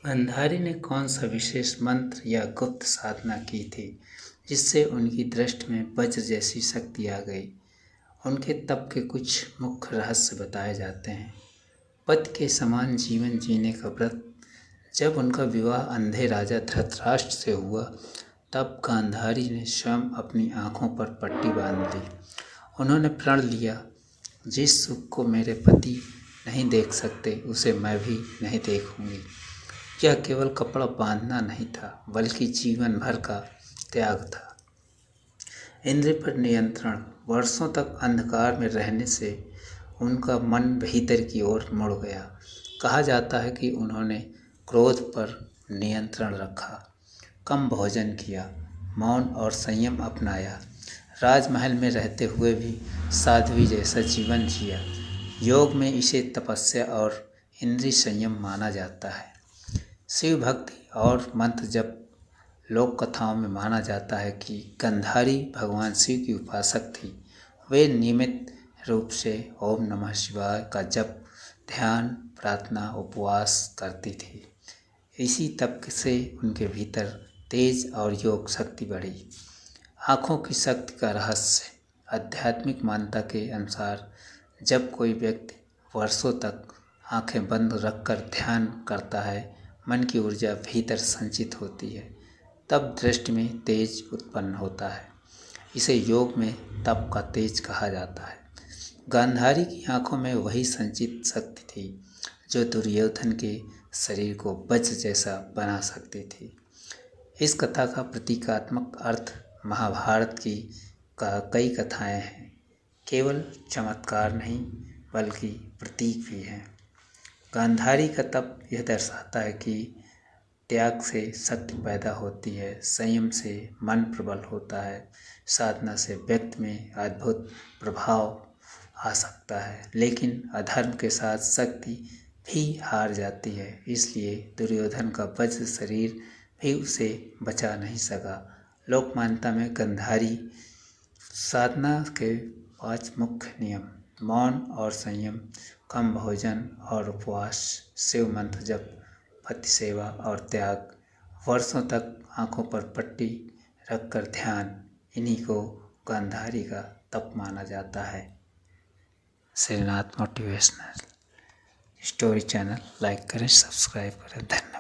गांधारी ने कौन सा विशेष मंत्र या गुप्त साधना की थी जिससे उनकी दृष्टि में वज्र जैसी शक्ति आ गई। उनके तप के कुछ मुख्य रहस्य बताए जाते हैं। पति के समान जीवन जीने का व्रत। जब उनका विवाह अंधे राजा धृतराष्ट्र से हुआ तब गांधारी ने स्वयं अपनी आंखों पर पट्टी बांध ली। उन्होंने प्रण लिया, जिस सुख को मेरे पति नहीं देख सकते उसे मैं भी नहीं देखूंगी। यह केवल कपड़ा बांधना नहीं था बल्कि जीवन भर का त्याग था। इंद्रिय पर नियंत्रण। वर्षों तक अंधकार में रहने से उनका मन भीतर की ओर मुड़ गया। कहा जाता है कि उन्होंने क्रोध पर नियंत्रण रखा, कम भोजन किया, मौन और संयम अपनाया। राजमहल में रहते हुए भी साध्वी जैसा जीवन जिया। योग में इसे तपस्या और इंद्रिय संयम माना जाता है। शिव भक्ति और मंत्र जप। लोक कथाओं में माना जाता है कि गांधारी भगवान शिव की उपासक थी। वे नियमित रूप से ओम नमः शिवाय का जप, ध्यान, प्रार्थना, उपवास करती थी। इसी तप से उनके भीतर तेज और योग शक्ति बढ़ी। आँखों की शक्ति का रहस्य। आध्यात्मिक मान्यता के अनुसार जब कोई व्यक्ति वर्षों तक आंखें बंद रखकर ध्यान करता है, मन की ऊर्जा भीतर संचित होती है, तब दृष्टि में तेज उत्पन्न होता है। इसे योग में तप का तेज कहा जाता है। गांधारी की आंखों में वही संचित शक्ति थी जो दुर्योधन के शरीर को वज्र जैसा बना सकती थी। इस कथा का प्रतीकात्मक अर्थ महाभारत की कई कथाएं हैं, केवल चमत्कार नहीं बल्कि प्रतीक भी हैं। गांधारी का तप यह दर्शाता है कि त्याग से शक्ति पैदा होती है, संयम से मन प्रबल होता है, साधना से व्यक्ति में अद्भुत प्रभाव आ सकता है, लेकिन अधर्म के साथ शक्ति भी हार जाती है। इसलिए दुर्योधन का वज्र शरीर भी उसे बचा नहीं सका। लोक मान्यता में गांधारी साधना के 5 मुख्य नियम: मौन और संयम, कम भोजन और उपवास, शिव मंत्र जप, पति सेवा और त्याग, वर्षों तक आंखों पर पट्टी रखकर ध्यान, इन्हीं को गांधारी का तप माना जाता है। Shrinath motivational story channel like करें, सब्सक्राइब करें। धन्यवाद।